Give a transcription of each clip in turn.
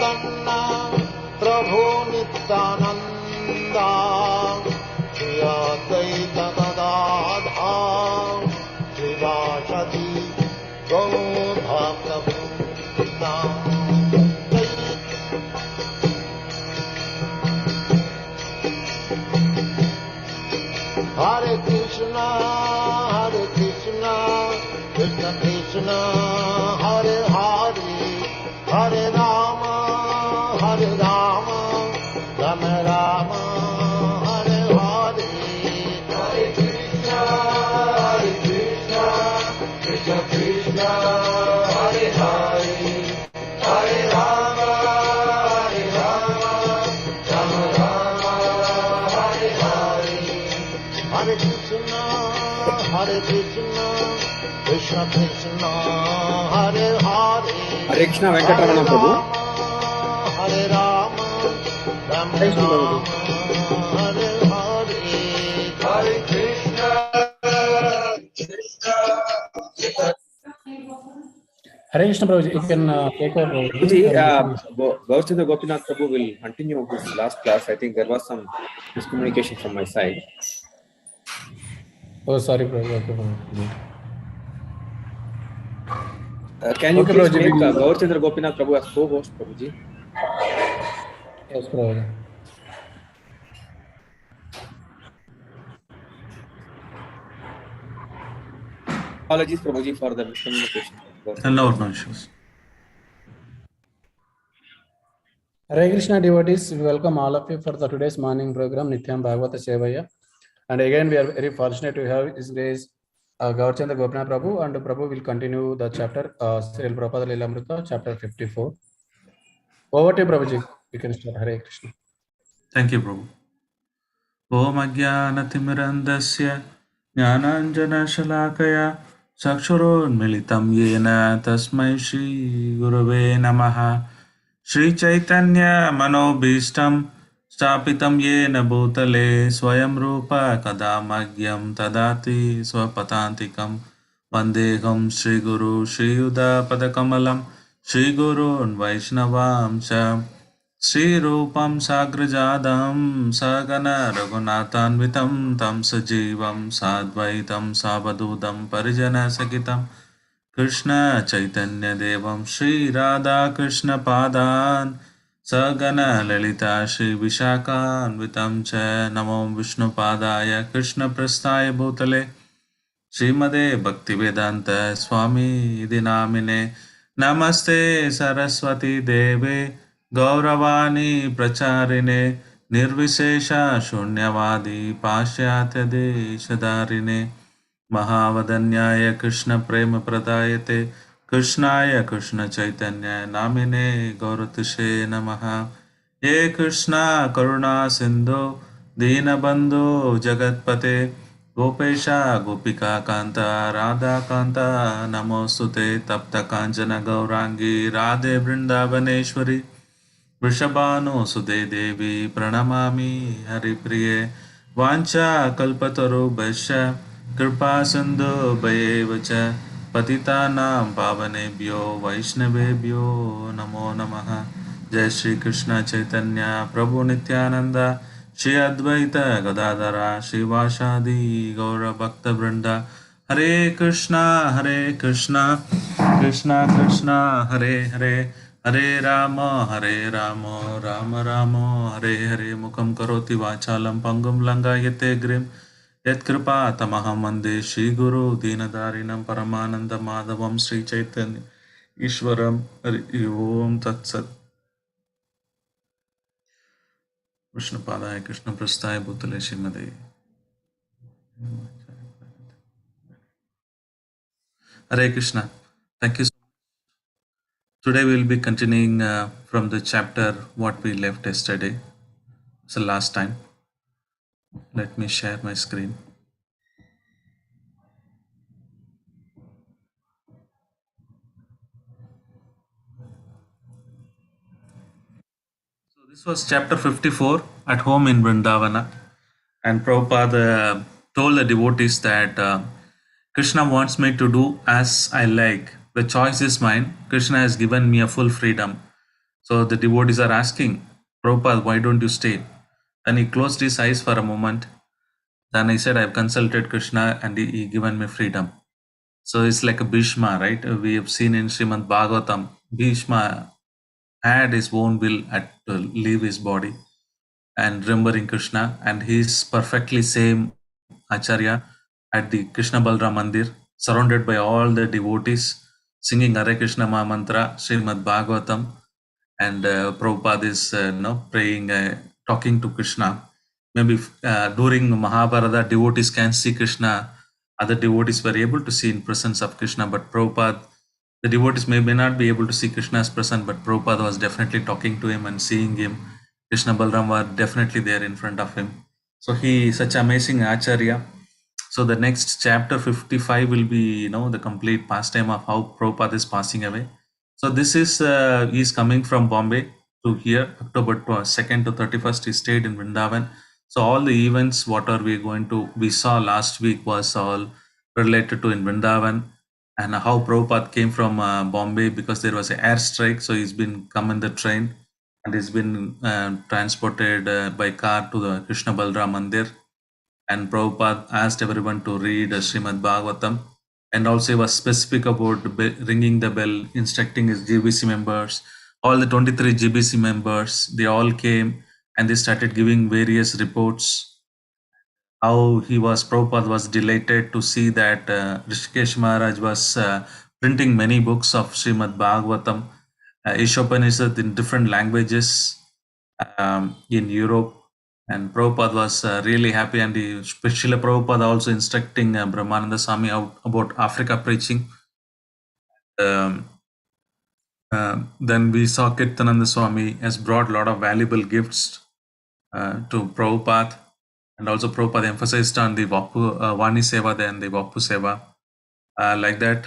Chaitanya Prabhu Nityananda Shri Advaita Gadadhar Srivasati Gaur Bhakta Vrinda. Hare Krishna, Krishna Krishna, Hare Hare, Hare Rama, Rama Rama, Hare Hare. Hare Krishna, Krishna Krishna, Hare Hare, Hare Rama, Rama Rama, Hare Hare. Hare Krishna, Krishna Krishna, Hare Hare. Hare Krishna Venkatarana Prabhu. Hare Rama, Rama Rama, Hare Hare. Hare Krishna, Krishna. Hare Krishna Prabhuji, you can take over. Prabhuji, Gaurchandra Gopinath Prabhu will continue his last class. I think there was some miscommunication from my side. Oh, sorry, Prabhu. Okay, Can you please make Gaurchandra Gopinath Prabhu as co-host, Prabhuji? Yes, Prabhu. Apologies, Prabhuji, for the miscommunication. No issues. Hare Krishna devotees, we welcome all of you for the today's morning program, Nityam Bhagavata Sevaya. And again, we are very fortunate to have His Grace Gaurchandra Gopinath Prabhu, and Prabhu will continue the chapter, Srila Prabhupada Lilamrita, chapter 54. Over to Prabhuji. You can start. Hare Krishna. Thank you, Prabhu. Om Ajnanatimmirandasya Jnananjana-shalakaya Chakshuronmilitam Yena Tasmai Shri Gurave Namaha. Shri Chaitanya Manobhishtam Stapitam Yena Bhutale Swayam Rupa Kadamagyam Tadati Swapatantikam Vandeham Shri Guru Shri Yuda Padakamalam Shri Gurun Vaishnavam Cha Shri Rupam Sagrajadam Sagana Raghunathanvitam Tam Sajivam Sadvaitam Sabadudam Parijana Sakitam Krishna Chaitanya Devam Shri Radha Krishna Padan Sagana Lalita Shri Vishakhanvitam Cha Namo Vishnu Padaya Krishna Prasthaya Bhutale Srimade Bhaktivedanta Swami Dinamine Namaste Saraswati Deve Gauravani Pracharine Nirvishesha Shunyavadi Pashyatya Deshadarine Mahavadanyaya Krishna Prema Pradayate Krishnaya Krishna Chaitanya Namine Gauratishe Namaha. Ye Krishna Karuna Sindhu Dinabandhu Jagatpate Gopesha Gopika Kanta Radha Kanta Namostute Tapta Kanjana Gaurangi Radhe Vrindavaneshwari Vrishabhanu Sude Devi Pranamami Haripriye Vancha Kalpataru Bhasya Kripa Sindhu Bhayevacha Patitanam Pavanebhyo Vaishnavebhyo Namo Namaha. Jai Shri Krishna Chaitanya Prabhu Nityananda Shri Advaita Gadadhara Shri Vashadi Gaura Bhakta Vrinda. Hare Krishna, Krishna Krishna, Hare Hare, Hare Rama, Rama Rama, Hare Hare. Mukam karoti vachalam pangum langayate grim. Yat kripa tamaham mande Shri Guru Dinadarinam Paramananda Madhavam Sri Chaitanya Ishwaram. Hare Om Tat Sat. Krishna Padaya Krishna Prasthaya Bhutale Srimade. Hare Krishna. Thank you so much. Today we will be continuing from the chapter what we left yesterday. It's the last time. Let me share my screen. So this was chapter 54 at home in Vrindavana. And Prabhupada told the devotees that Krishna wants me to do as I like. The choice is mine. Krishna has given me a full freedom. So the devotees are asking, Prabhupada, why don't you stay? And he closed his eyes for a moment. Then he said, I've consulted Krishna and he given me freedom. So it's like a Bhishma, right? We have seen in Srimad Bhagavatam, Bhishma had his own will to leave his body and remembering Krishna, and he's perfectly same Acharya at the Krishna Balram Mandir, surrounded by all the devotees, singing Hare Krishna Maha Mantra, Srimad Bhagavatam, and Prabhupada is praying, talking to Krishna. Maybe during Mahabharata, devotees can see Krishna. Other devotees were able to see in presence of Krishna, but Prabhupada, the devotees may not be able to see Krishna as present, but Prabhupada was definitely talking to him and seeing him. Krishna Balram were definitely there in front of him. So he is such amazing Acharya. So the next chapter 55 will be, the complete pastime of how Prabhupada is passing away. So this is, he's coming from Bombay to here, October 2nd to 31st, he stayed in Vrindavan. So all the events, what are we saw last week was all related to in Vrindavan, and how Prabhupada came from Bombay because there was an airstrike. So he's been come in the train and he's been transported by car to the Krishna Balram Mandir. And Prabhupada asked everyone to read Srimad Bhagavatam, and also he was specific about ringing the bell, instructing his GBC members. All the 23 GBC members, they all came and they started giving various reports. How Prabhupada was delighted to see that Rishikesh Maharaj was printing many books of Srimad Bhagavatam, Ishopanishad in different languages in Europe. And Prabhupada was really happy, and Srila Prabhupada also instructing Brahmananda Swami about Africa preaching. Then we saw Kirtananda Swami has brought a lot of valuable gifts to Prabhupada, and also Prabhupada emphasized on the Vani Seva and the Vapu Seva, like that.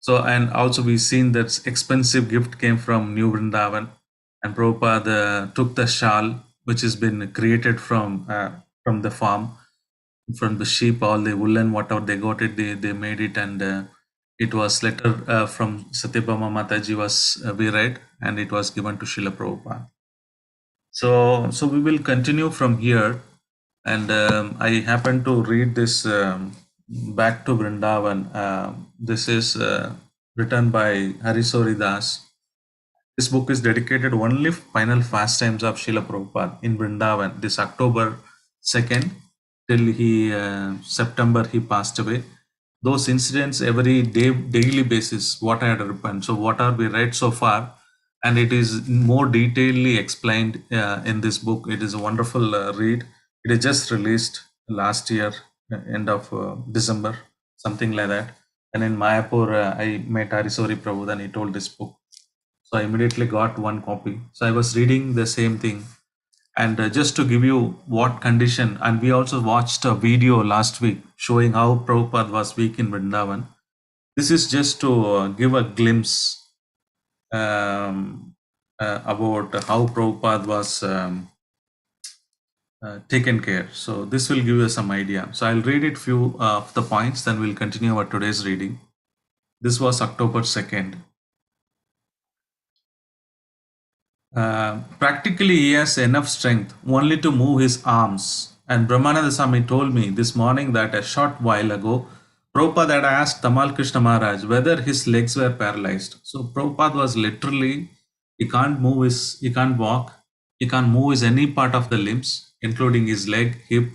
So, and also we've seen that expensive gift came from New Vrindavan, and Prabhupada took the shawl, which has been created from the farm, from the sheep, all the woolen, whatever they got it, they made it, and it was letter from Satyabhama Mataji was we read, and it was given to Srila Prabhupada. So we will continue from here, and I happen to read this Back to Vrindavan. This is written by Harisori Das. This book is dedicated only final fast times of Srila Prabhupada in Vrindavan. This October 2nd till September he passed away. Those incidents every daily basis, what I had happened. So what are we read so far? And it is more detailedly explained in this book. It is a wonderful read. It is just released last year, end of December, something like that. And in Mayapur, I met Harisori Prabhu, and he told this book. So I immediately got one copy. So I was reading the same thing. And just to give you what condition, and we also watched a video last week showing how Prabhupada was weak in Vrindavan. This is just to give a glimpse about how Prabhupada was taken care. So this will give you some idea. So I'll read it few of the points, then we'll continue our today's reading. This was October 2nd. Practically, he has enough strength only to move his arms. And Brahmananda Swami told me this morning that a short while ago, Prabhupada had asked Tamal Krishna Maharaj whether his legs were paralyzed. So Prabhupada was literally, he can't walk, he can't move his any part of the limbs, including his leg, hip.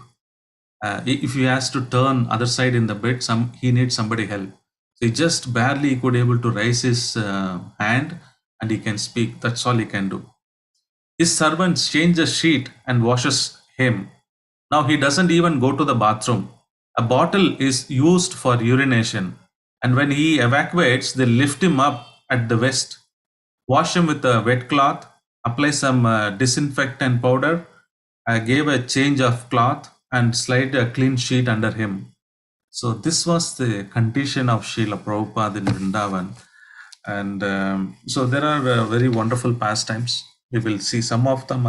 If he has to turn other side in the bed, he needs somebody help. So he just barely could able to raise his hand, and he can speak. That's all he can do. His servants change the sheet and washes him. Now he doesn't even go to the bathroom. A bottle is used for urination, and when he evacuates, they lift him up at the waist, wash him with a wet cloth, apply some disinfectant powder, gave a change of cloth, and slide a clean sheet under him. So this was the condition of Srila Prabhupada in Vrindavan. And so there are very wonderful pastimes. We will see some of them.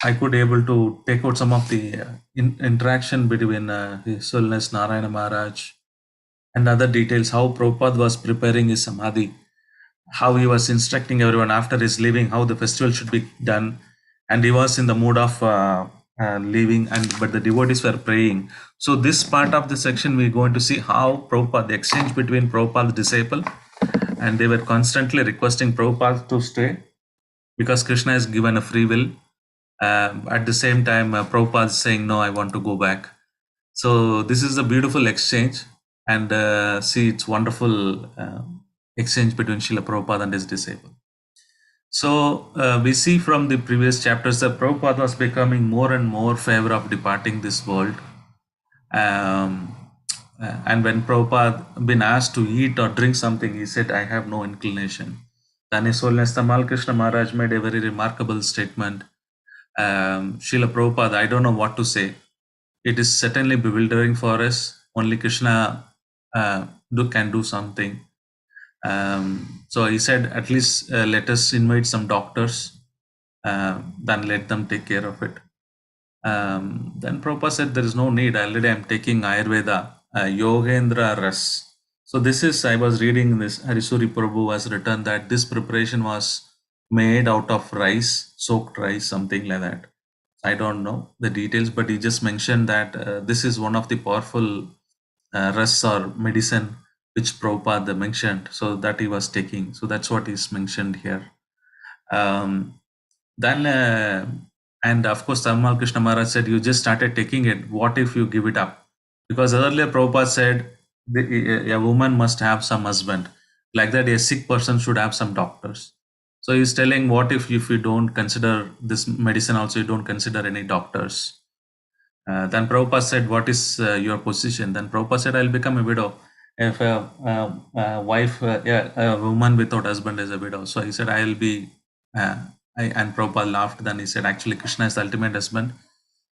I could able to take out some of the interaction between His Holiness Narayana Maharaj and other details, how Prabhupada was preparing his Samadhi. how he was instructing everyone after his leaving, how the festival should be done. And he was in the mood of leaving, but the devotees were praying. So this part of the section, we're going to see how Prabhupada, the exchange between Prabhupada's disciple, and they were constantly requesting Prabhupada to stay because Krishna has given a free will. At the same time, Prabhupada is saying, no, I want to go back. So this is a beautiful exchange, and see, it's wonderful exchange between Srila Prabhupada and his disciple. So we see from the previous chapters that Prabhupada was becoming more and more favor of departing this world. And when Prabhupada been asked to eat or drink something, he said, I have no inclination. Then His Holiness Tamal Krishna Maharaj made a very remarkable statement. Srila Prabhupada, I don't know what to say. It is certainly bewildering for us. Only Krishna can do something. So he said, at least let us invite some doctors, then let them take care of it. Then Prabhupada said, there is no need. Already I'm taking Ayurveda, Yogendra Ras. So this is, I was reading this, Harisuri Prabhu has written that this preparation was made out of rice, soaked rice, something like that. I don't know the details, but he just mentioned that this is one of the powerful ras or medicine which Prabhupada mentioned, so that he was taking. So that's what is mentioned here. Then, and of course, Tamal Krishna Maharaj said, you just started taking it. What if you give it up? Because earlier Prabhupada said, a woman must have some husband. Like that, a sick person should have some doctors. So he's telling, what if you don't consider this medicine also, you don't consider any doctors? Then Prabhupada said, what is your position? Then Prabhupada said, I'll become a widow. If a wife, a woman without husband is a widow. So he said, I'll be, and Prabhupada laughed. Then he said, actually, Krishna is the ultimate husband.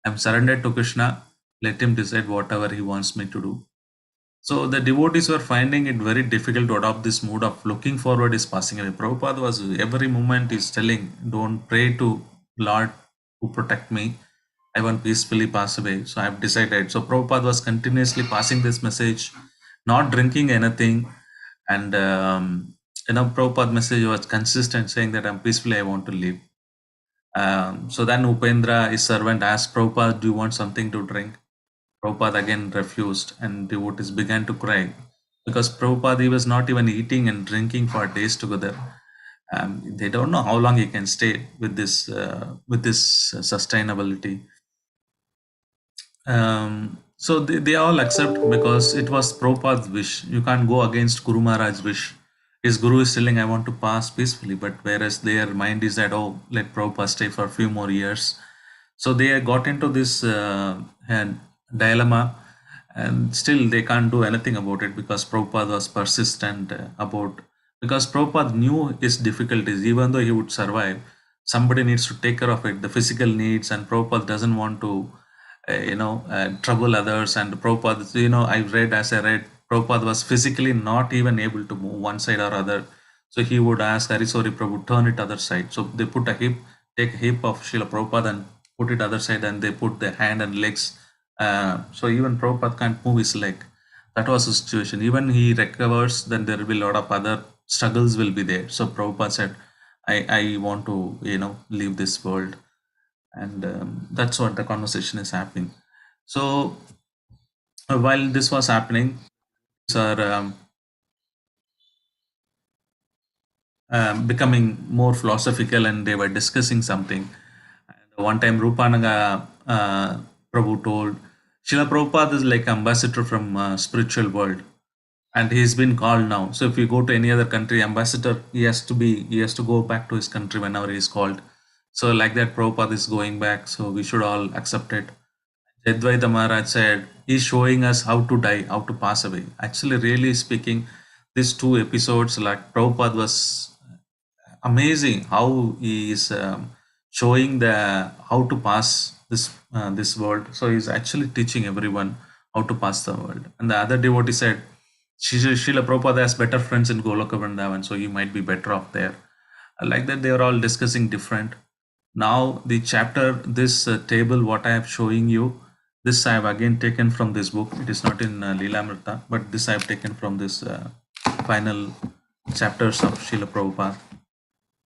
I'm surrendered to Krishna. Let him decide whatever he wants me to do. So the devotees were finding it very difficult to adopt this mood of looking forward is passing away. Prabhupada was every moment is telling, don't pray to Lord to protect me. I want peacefully pass away. So I've decided. So Prabhupada was continuously passing this message, not drinking anything. And, Prabhupada message was consistent, saying that I'm peacefully, I want to live. So then Upendra, his servant, asked Prabhupada, do you want something to drink? Prabhupada again refused, and devotees began to cry because Prabhupada, he was not even eating and drinking for days together. They don't know how long he can stay with this sustainability. So they all accept because it was Prabhupada's wish. You can't go against Guru Maharaj's wish. His Guru is telling, I want to pass peacefully, but whereas their mind is that, oh, let Prabhupada stay for a few more years. So they got into this dilemma, and still they can't do anything about it because Prabhupada was persistent because Prabhupada knew his difficulties. Even though he would survive, somebody needs to take care of it, the physical needs, and Prabhupada doesn't want to trouble others. And Prabhupada, as I read, Prabhupada was physically not even able to move one side or other. So he would ask Harisori Prabhu, turn it other side. So they put take a hip of Srila Prabhupada and put it other side, and they put the hand and legs. So even Prabhupada can't move his leg. That was the situation. Even he recovers, then there will be a lot of other struggles will be there. So Prabhupada said, I want to, leave this world. And that's what the conversation is happening. So while this was happening, these are becoming more philosophical, and they were discussing something. And one time Rupananga Prabhu told, Srila Prabhupada is like ambassador from spiritual world, and he's been called now. So if you go to any other country, ambassador, he has to go back to his country whenever he is called. So like that, Prabhupada is going back. So we should all accept it. Advaita Maharaj said, he's showing us how to die, how to pass away. Actually, really speaking, these two episodes, like Prabhupada was amazing how he is showing how to pass this world. So he's actually teaching everyone how to pass the world. And the other devotee said, Srila Prabhupada has better friends in Goloka Vrindavan, so he might be better off there. Like that, they are all discussing different. Now the chapter, this table, what I am showing you, this I have again taken from this book. It is not in Leelamrita, but this I have taken from this final chapters of Srila Prabhupada,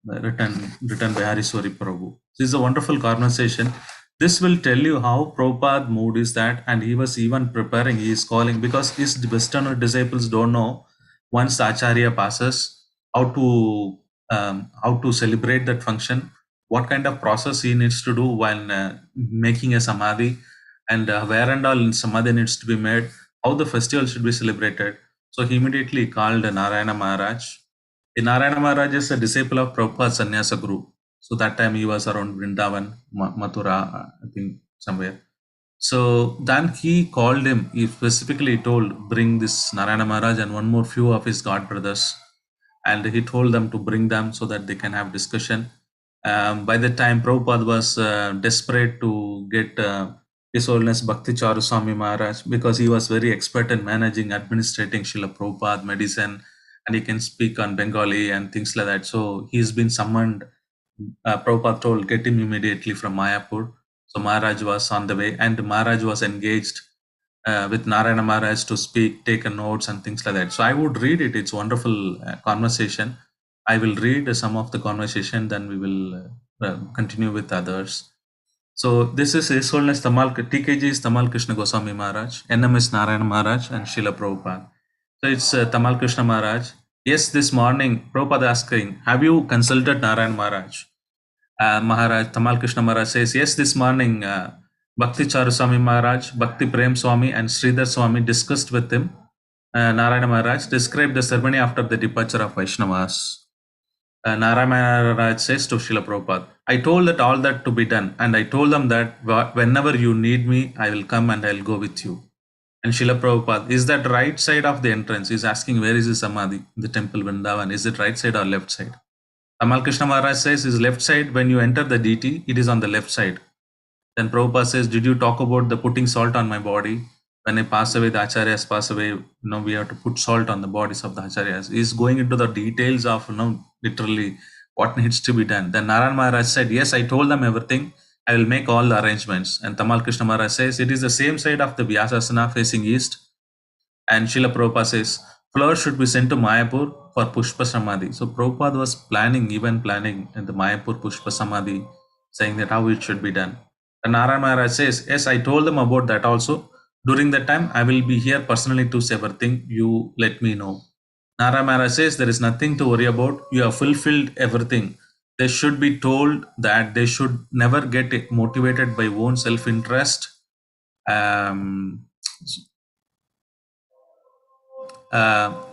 written by Hariswari Prabhu. This is a wonderful conversation. This will tell you how Prabhupada mood is that, and he was even preparing, he is calling, because his Western disciples don't know once the Acharya passes, how to celebrate that function, what kind of process he needs to do when making a samadhi, and where and all samadhi needs to be made, how the festival should be celebrated. So he immediately called Narayana Maharaj. Narayana Maharaj is a disciple of Prabhupada's Sannyasa Guru. So that time he was around Vrindavan, Mathura, I think somewhere. So then he called him, he specifically told, bring this Narayana Maharaj and one more few of his god brothers. And he told them to bring them so that they can have discussion. By the time Prabhupada was desperate to get His Holiness Bhakti Charu Swami Maharaj, because he was very expert in managing, administrating Srila Prabhupada medicine, and he can speak on Bengali and things like that. So he's been summoned. Prabhupada told, get him immediately from Mayapur. So Maharaj was on the way, and Maharaj was engaged with Narayana Maharaj to speak, take notes and things like that. So I would read it. It's wonderful conversation. I will read some of the conversation, then we will continue with others. So this is His Holiness TKG is Tamal Krishna Goswami Maharaj, NM is Narayana Maharaj, and Srila Prabhupada. So it's Tamal Krishna Maharaj. Yes, this morning Prabhupada asking, have you consulted Narayana Maharaj? Maharaj, Tamal Krishna Maharaj says, yes, this morning Bhakti Charu Swami Maharaj, Bhakti Prem Swami and Sridhar Swami discussed with him. Narayana Maharaj described the ceremony after the departure of Vaishnavas. Narayana Maharaj says to Srila Prabhupada, I told that all that to be done, and I told them that whenever you need me, I will come and I will go with you. And Srila Prabhupada, is that right side of the entrance? He's asking, where is the Samadhi? The temple Vrindavan, is it right side or left side? Tamal Krishna Maharaj says, is left side. When you enter the deity, it is on the left side. Then Prabhupada says, did you talk about the putting salt on my body? When I pass away, the Acharyas pass away, we have to put salt on the bodies of the Acharyas. He's going into the details of, literally what needs to be done. Then Narayana Maharaj said, yes, I told them everything. I will make all the arrangements. And Tamal Krishna Maharaj says, it is the same side of the Vyasasana facing east. And Srila Prabhupada says, flowers should be sent to Mayapur for Pushpa Samadhi. So Prabhupada was planning in the Mayapur Pushpa Samadhi, saying that how it should be done. And Narayana Maharaj says, yes, I told them about that also. During that time, I will be here personally to say everything. You let me know. Narayana Maharaj says, there is nothing to worry about. You have fulfilled everything. They should be told that they should never get motivated by own self-interest.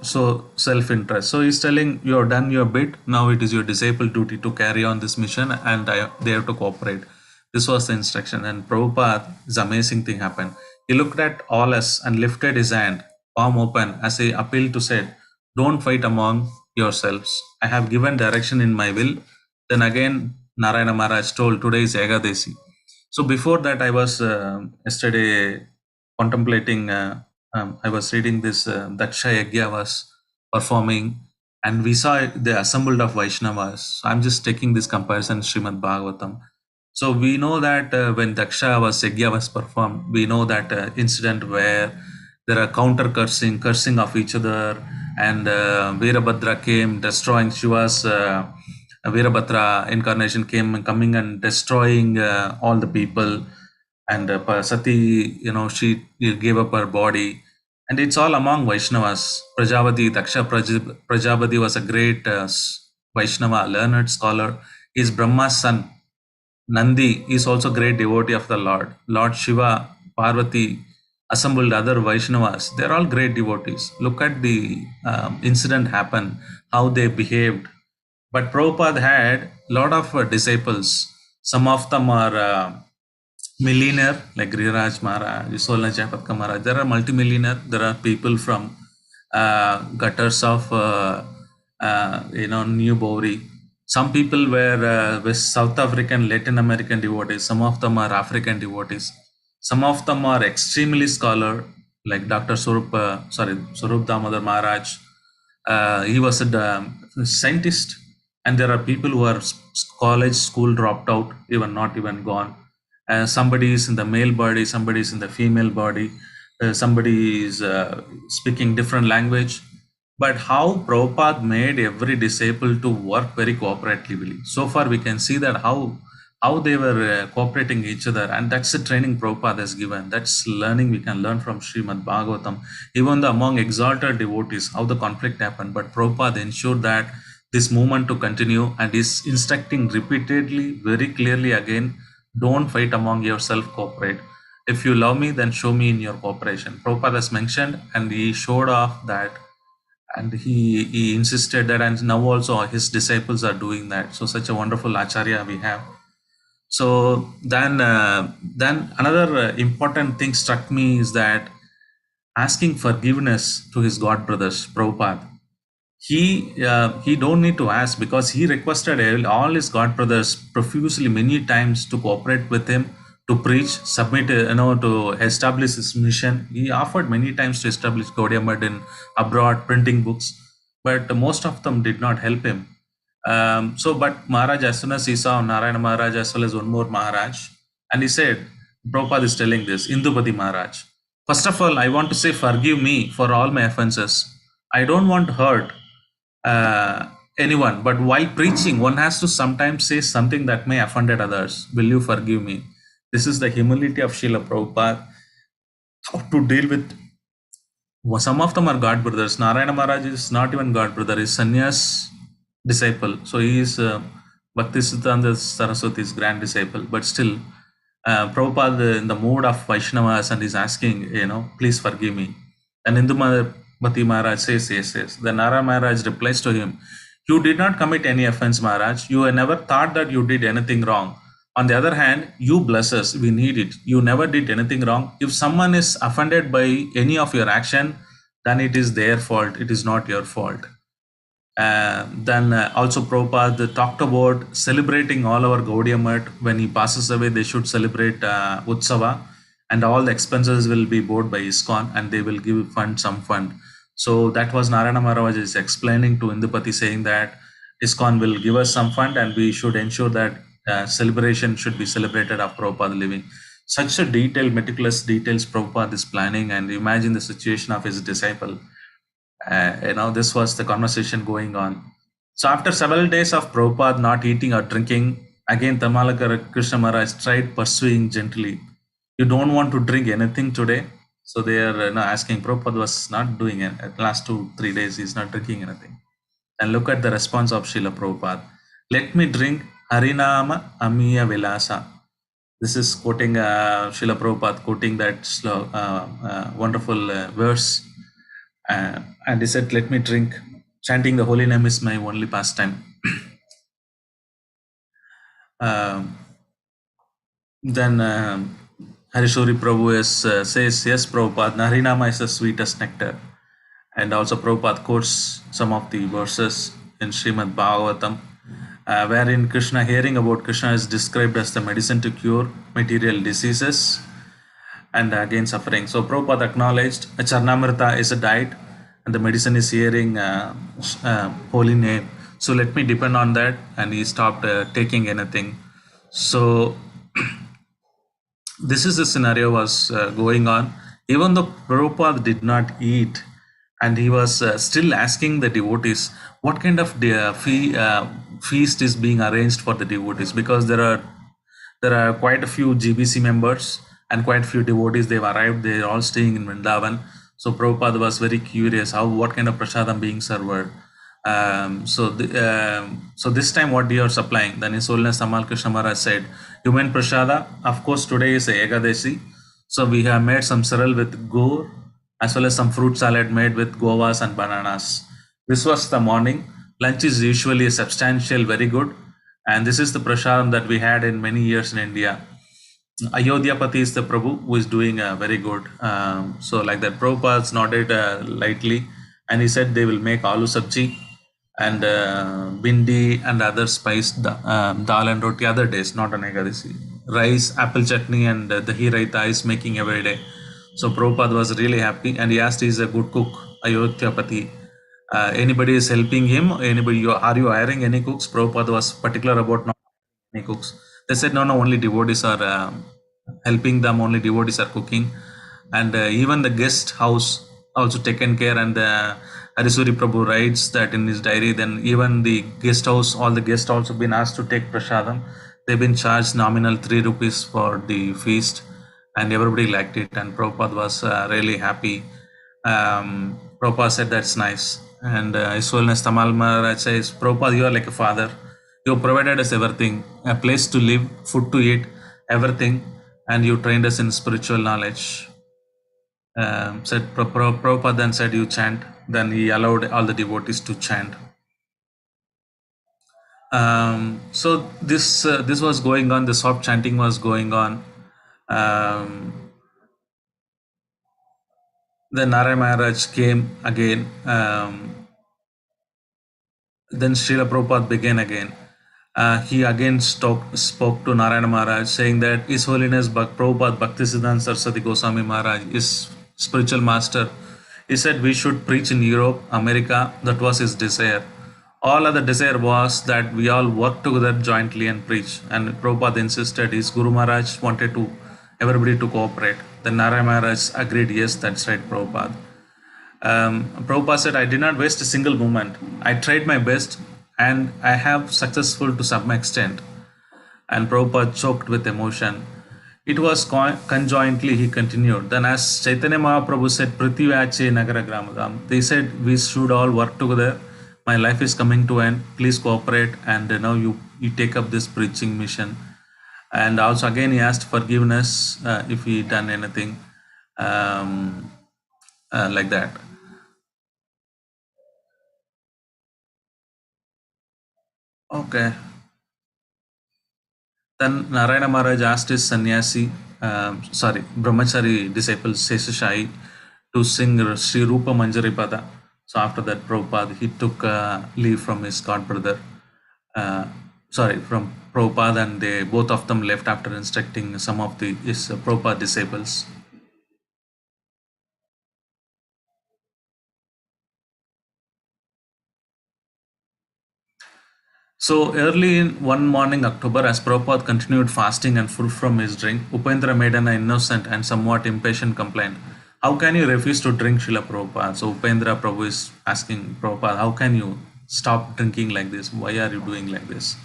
So self-interest. So he's telling, you have done your bit. Now it is your disciple duty to carry on this mission, and they have to cooperate. This was the instruction. And Prabhupada, this amazing thing happened. He looked at all us and lifted his hand, palm open, as he appealed to said, don't fight among yourselves. I have given direction in my will. Then again, Narayana Maharaj told, today is Ekadasi. So before that, I was yesterday contemplating, I was reading this, Daksha Yagya was performing, and we saw the assembled of Vaishnavas. So I'm just taking this comparison, Srimad Bhagavatam. So we know that when Daksha Yagya was performed, we know that incident where there are counter cursing of each other, and Veerabhadra came destroying Shiva's, Veerabhadra incarnation coming and destroying all the people, and Sati, she gave up her body, and it's all among Vaishnavas. Daksha Prajapati was a great Vaishnava, learned scholar. He's Brahma's son. Nandi is also a great devotee of the Lord. Lord Shiva, Parvati, assembled other Vaishnavas. They're all great devotees. Look at the incident happen, how they behaved. But Prabhupada had a lot of disciples. Some of them are millionaire, like Giriraj Maharaj, Visolna Japatka Maharaj. There are multimillionaire. There are people from gutters of New Bowri. Some people were South African, Latin American devotees. Some of them are African devotees. Some of them are extremely scholar, like Dr. Swarup Damodar Maharaj. He was a scientist, and there are people who are college, school dropped out, even not even gone. Somebody is in the male body, somebody is in the female body, somebody is speaking different language. but how Prabhupada made every disciple to work very cooperatively. So far, we can see that how they were cooperating each other, and that's the training Prabhupada has given. That's learning we can learn from Srimad Bhagavatam. Even among exalted devotees, how the conflict happened, but Prabhupada ensured that this movement to continue and is instructing repeatedly, very clearly again, don't fight among yourself, cooperate. If you love me, then show me in your cooperation. Prabhupada has mentioned, and he showed off that, and he insisted that, and now also his disciples are doing that. So such a wonderful acharya we have. So then another important thing struck me is that asking forgiveness to his god brothers, Prabhupada. He don't need to ask, because he requested all his god brothers profusely many times to cooperate with him, to preach, submit, to establish his mission. He offered many times to establish Gaudiya Math in abroad, printing books, but most of them did not help him. But Maharaj, as soon as he saw Narayana Maharaj as well as one more Maharaj, and he said, Prabhupada is telling this, Indupati Maharaj, first of all, I want to say, forgive me for all my offenses. I don't want to hurt anyone, but while preaching, one has to sometimes say something that may offend others. Will you forgive me? This is the humility of Srila Prabhupada, how to deal with. Some of them are God brothers. Narayana Maharaj is not even God brother, he's sannyas disciple. So he is Bhaktisiddhanta Saraswati's grand disciple, but still Prabhupada in the mood of Vaishnavas, and is asking, please forgive me. And Indumati Maharaj says, yes. Then Narayana Maharaj replies to him, you did not commit any offense, Maharaj. You never thought that you did anything wrong. On the other hand, you bless us. We need it. You never did anything wrong. If someone is offended by any of your action, then it is their fault. It is not your fault. Then also Prabhupada talked about celebrating all our Gaudiya Math. When he passes away, they should celebrate Utsava, and all the expenses will be borne by ISKCON, and they will give some fund. So that was Narayana Maharaj is explaining to Indupati, saying that ISKCON will give us some fund, and we should ensure that celebration should be celebrated of Prabhupada living. Such a detailed, meticulous details Prabhupada is planning, and imagine the situation of his disciple. This was the conversation going on. So after several days of Prabhupada not eating or drinking, again Tamalakara Krishna Maharaj tried pursuing gently. You don't want to drink anything today? So they are asking. Prabhupada was not doing it. At last 2-3 days, he's not drinking anything. And look at the response of Srila Prabhupada. Let me drink Harinama Amiya Vilasa. This is quoting Srila Prabhupada, quoting that wonderful verse. And he said, let me drink. Chanting the holy name is my only pastime. Then Harishori Prabhu says, yes, Prabhupada, Harinama is the sweetest nectar. And also Prabhupada quotes some of the verses in Srimad Bhagavatam, wherein Krishna, hearing about Krishna, is described as the medicine to cure material diseases and again suffering. So Prabhupada acknowledged Charnamrita is a diet, and the medicine is hearing holy name. So let me depend on that, and he stopped taking anything. So this is the scenario was going on. Even though Prabhupada did not eat, and he was still asking the devotees what kind of feast is being arranged for the devotees, because there are quite a few GBC members and quite a few devotees. They've arrived. They're all staying in Vrindavan. So Prabhupada was very curious what kind of prasadam being served. So this time what you are supplying? Then His Holiness Tamal Krishna Maharaj said, human prasada, of course today is Ekadashi. So we have made some cereal with gur, as well as some fruit salad made with govas and bananas. This was the morning. Lunch is usually substantial, very good. And this is the prasadam that we had in many years in India. Ayodhyapati is the Prabhu who is doing very good. So like that, Prabhupada nodded lightly, and he said they will make aloo sabji and bindi and other spiced dal and roti other days, not on Ekadasi. Rice, apple chutney, and dahi raita is making every day. So Prabhupada was really happy, and he asked, he is a good cook, Ayodhyapati. Anybody is helping him? Are you hiring any cooks? Prabhupada was particular about not any cooks. They said, no, only devotees are helping them, only devotees are cooking. And even the guest house also taken care, and Harisuri Prabhu writes that in his diary. Then even the guest house, all the guest houses have been asked to take prasadam. They've been charged nominal 3 rupees for the feast, and everybody liked it. And Prabhupada was really happy. Prabhupada said that's nice. And His Holiness Tamal Maharaj says, Prabhupada, you are like a father. You provided us everything, a place to live, food to eat, everything, and you trained us in spiritual knowledge. Said Prabhupada then said, you chant. Then he allowed all the devotees to chant. So this was going on. The soft chanting was going on. Then Narayana Maharaj came again. Then Srila Prabhupada began again. He again spoke to Narayana Maharaj, saying that His Holiness Prabhupada Bhaktisiddhanta Saraswati Goswami Maharaj is spiritual master. He said we should preach in Europe, America. That was his desire. All other desire was that we all work together jointly and preach. And Prabhupada insisted. His Guru Maharaj wanted everybody to cooperate. Then Narayana Maharaj agreed, yes, that's right, Prabhupada. Prabhupada said, I did not waste a single moment. I tried my best and I have successful to some extent. And Prabhupada choked with emotion. It was conjointly, he continued. Then as Chaitanya Mahaprabhu said, Prithivache Nagara Gramadam, they said we should all work together. My life is coming to end. Please cooperate. And now you take up this preaching mission. And also again he asked forgiveness if he done anything like that. Okay. Then Narayana Maharaj asked his sannyasi, brahmachari disciple Sesashai to sing Sri Rupa Manjari Pada. So after that, Prabhupada, he took leave from his god brother, from Prabhupada, and they both of them left after instructing some of his Prabhupada disciples. So early in one morning, October, as Prabhupada continued fasting and full from his drink, Upendra made an innocent and somewhat impatient complaint. How can you refuse to drink, Srila Prabhupada? So Upendra Prabhu is asking Prabhupada, how can you stop drinking like this? Why are you doing like this?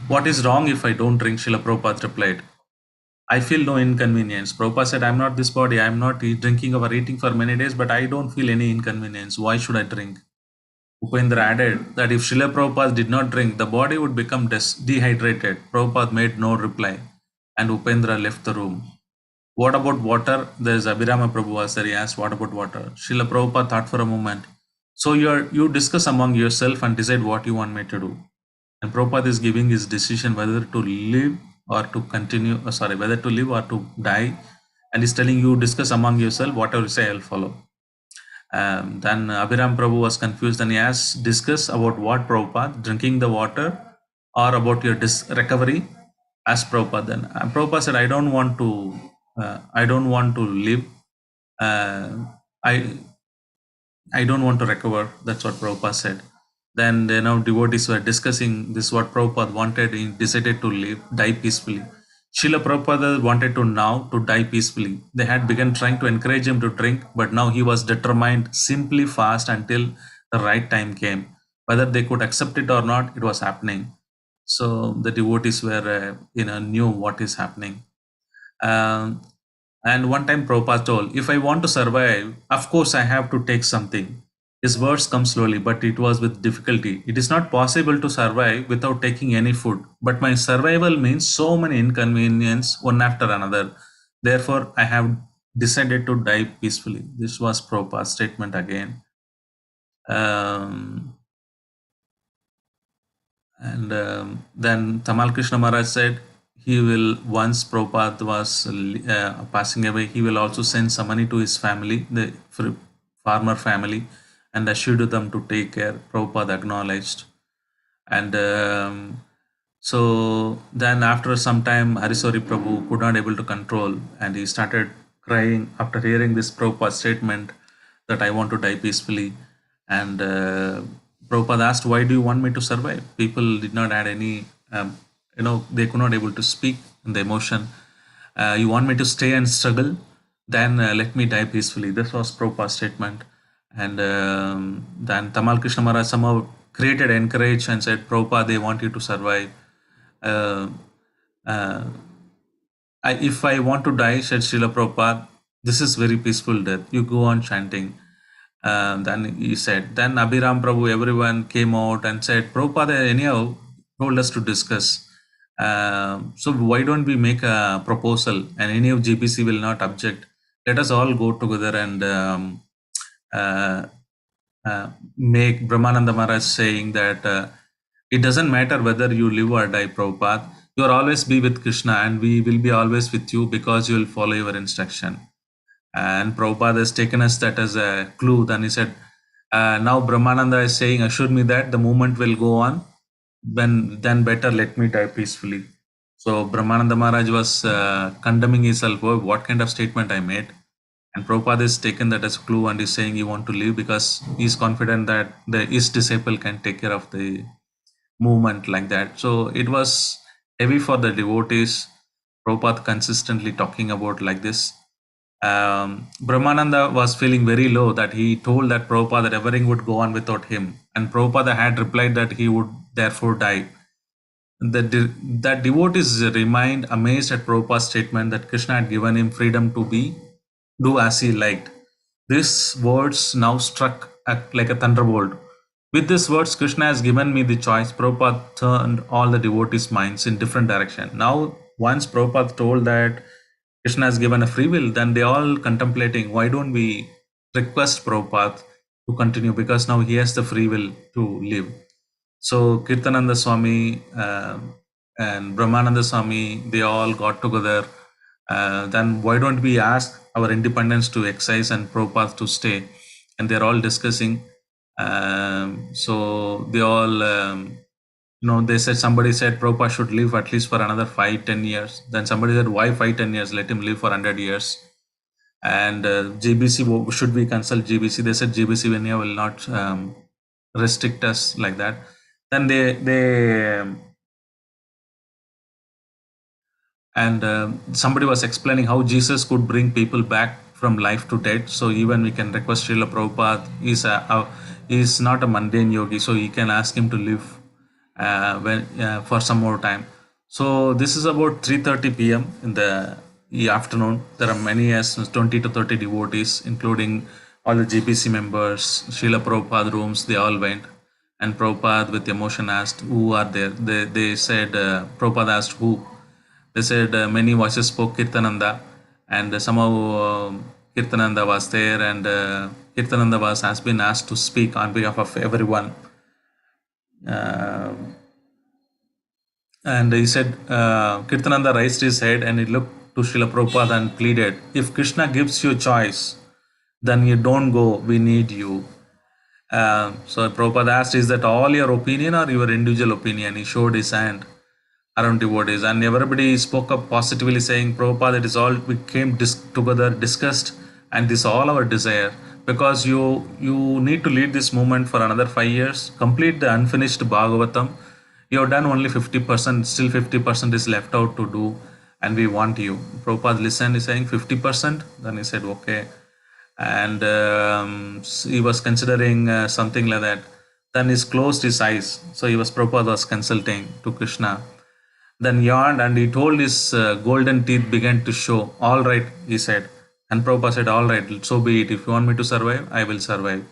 What is wrong if I don't drink? Srila Prabhupada replied, I feel no inconvenience. Prabhupada said, I'm not this body. I'm not drinking or eating for many days, but I don't feel any inconvenience. Why should I drink? Upendra added that if Srila Prabhupada did not drink, the body would become dehydrated. Prabhupada made no reply, and Upendra left the room. What about water? There's Abhirama Prabhu was there. He asked, what about water? Srila Prabhupada thought for a moment. So you discuss among yourself and decide what you want me to do. And Prabhupada is giving his decision whether to live or to continue, whether to live or to die. And he's telling you, discuss among yourself, whatever you say, I'll follow. Then Abhiram Prabhu was confused and he asked, discuss about what, Prabhupada? Drinking the water or about your recovery? Asked Prabhupada. Then Prabhupada said, I don't want to live. I don't want to recover. That's what Prabhupada said. Then devotees were discussing this, what Prabhupada wanted. He decided to live, die peacefully. Srila Prabhupada wanted to die peacefully. They had begun trying to encourage him to drink, but now he was determined simply fast until the right time came. Whether they could accept it or not, it was happening. So the devotees were, knew what is happening. And one time Prabhupada told, if I want to survive, of course I have to take something. His words come slowly, but it was with difficulty. It is not possible to survive without taking any food. But my survival means so many inconveniences, one after another. Therefore, I have decided to die peacefully. This was Prabhupada's statement again. Then Tamal Krishna Maharaj said, he will, once Prabhupada was passing away, he will also send some money to his family, the farmer family, and assured them to take care. Prabhupada acknowledged. And so then after some time, Harisori Prabhu could not able to control, and he started crying after hearing this Prabhupada statement that I want to die peacefully. And Prabhupada asked, why do you want me to survive? People did not add any, they could not able to speak in the emotion. You want me to stay and struggle? Then let me die peacefully. This was Prabhupada's statement. And then Tamal Krishna Maharaj somehow created encourage and said, Prabhupada, they want you to survive. Uh, uh, if I want to die, said Srila Prabhupada, this is very peaceful death. You go on chanting. Then he said, then Abhiram Prabhu, everyone came out and said, Prabhupada anyhow told us to discuss. So why don't we make a proposal, and any of GBC will not object. Let us all go together and uh, make Brahmananda Maharaj saying that it doesn't matter whether you live or die, Prabhupada. You are always be with Krishna and we will be always with you because you will follow your instruction. And Prabhupada has taken us that as a clue. Then he said, now Brahmananda is saying, assure me that the movement will go on, then better let me die peacefully. So Brahmananda Maharaj was condemning himself, oh, what kind of statement I made. And Prabhupada has taken that as a clue and is saying he want to leave because he is confident that his disciple can take care of the movement like that. So it was heavy for the devotees. Prabhupada consistently talking about like this. Brahmananda was feeling very low that he told that Prabhupada that everything would go on without him. And Prabhupada had replied that he would therefore die. That devotees remained amazed at Prabhupada's statement that Krishna had given him freedom to do as he liked. These words now struck like a thunderbolt. With these words, Krishna has given me the choice. Prabhupada turned all the devotees' minds in different direction. Now, once Prabhupada told that Krishna has given a free will, then they all contemplating, why don't we request Prabhupada to continue, because now he has the free will to live. So Kirtananda Swami and Brahmananda Swami, they all got together. Then why don't we ask our independence to exercise and Prabhupada to stay? And they're all discussing. So they all, they said, somebody said Prabhupada should live at least for another 5-10 years. Then somebody said, why 5-10 years? Let him live for 100 years. And GBC, should we consult GBC? They said GBC will not restrict us like that. Then somebody was explaining how Jesus could bring people back from life to death. So even we can request Srila Prabhupada. He's not a mundane yogi, so he can ask him to live for some more time. So this is about 3:30 p.m. in the afternoon. There are many as 20 to 30 devotees, including all the GPC members, Srila Prabhupada rooms. They all went. And Prabhupada with emotion asked, who are there? They said, Prabhupada asked who? They said many voices spoke Kirtananda, and somehow Kirtananda was there, and Kirtananda has been asked to speak on behalf of everyone. And he said, Kirtananda raised his head and he looked to Srila Prabhupada and pleaded, if Krishna gives you a choice, then you don't go, we need you. So Prabhupada asked, is that all your opinion or your individual opinion? He showed his hand around devotees, and everybody spoke up positively saying, Prabhupada, it is all, we came together, discussed, and this is all our desire, because you need to lead this movement for another 5 years, complete the unfinished Bhagavatam. You have done only 50%, still 50% is left out to do, and we want you. Prabhupada listened, he's saying 50%, then he said, okay. And he was considering something like that. Then he closed his eyes. So Prabhupada was consulting to Krishna. Then yawned and he told his golden teeth began to show. All right, he said. And Prabhupada said, all right, so be it. If you want me to survive, I will survive.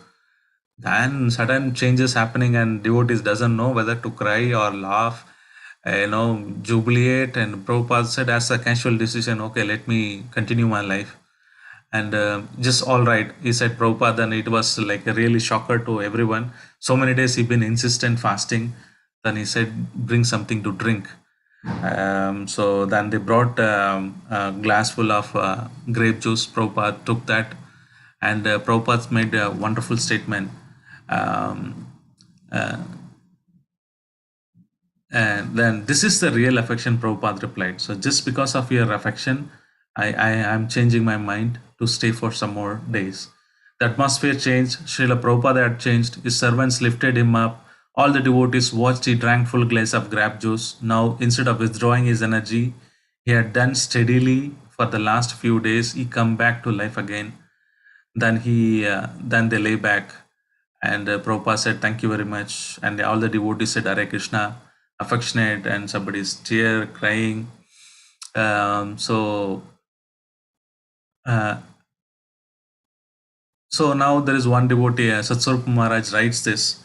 Then sudden changes happening and devotees doesn't know whether to cry or laugh, jubilate. And Prabhupada said, as a casual decision, okay, let me continue my life. And just all right, he said, Prabhupada, and it was like a really shocker to everyone. So many days he'd been insistent fasting. Then he said, bring something to drink. So then they brought a glass full of grape juice. Prabhupada took that, and Prabhupada made a wonderful statement. And then this is the real affection, Prabhupada replied. So just because of your affection, I am changing my mind to stay for some more days. The atmosphere changed. Srila Prabhupada had changed. His servants lifted him up. All the devotees watched. He drank full glass of grape juice. Now, instead of withdrawing his energy, he had done steadily for the last few days. He come back to life again. Then they lay back, and Prabhupada said, "Thank you very much." And all the devotees said, "Hare Krishna," affectionate, and somebody's tear, crying. Uh, so now there is one devotee, Satswarup Maharaj writes this,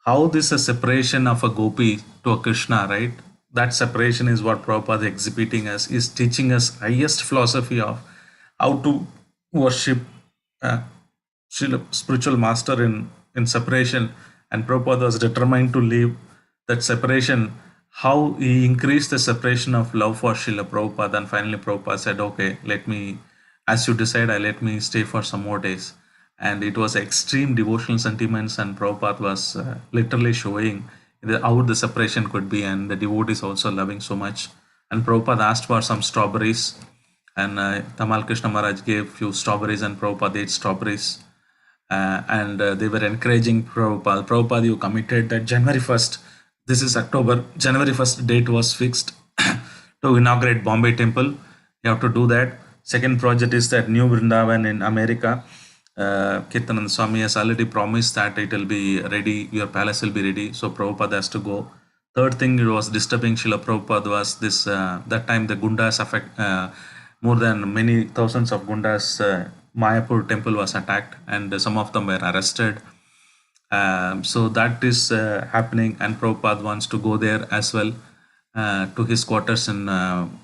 how this a separation of a gopi to a Krishna, right? That separation is what Prabhupada is exhibiting us, is teaching us highest philosophy of how to worship spiritual master in separation. And Prabhupada was determined to leave that separation, how he increased the separation of love for Srila Prabhupada. And finally Prabhupada said, okay, let me, as you decide, let me stay for some more days. And it was extreme devotional sentiments, and Prabhupada was literally showing how the separation could be, and the devotees also loving so much. And Prabhupada asked for some strawberries, and Tamal Krishna Maharaj gave few strawberries, and Prabhupada ate strawberries. And they were encouraging Prabhupada. Prabhupada, you committed that January 1st, this is October, January 1st date was fixed to inaugurate Bombay Temple. You have to do that. Second project is that new Vrindavan in America. Kirtananda Swami has already promised that it will be ready, your palace will be ready. So Prabhupada has to go. Third thing it was disturbing Srila Prabhupada was this, that time the Gundas affect, more than many thousands of Gundas, Mayapur temple was attacked, and some of them were arrested. So that is happening, and Prabhupada wants to go there as well, to his quarters in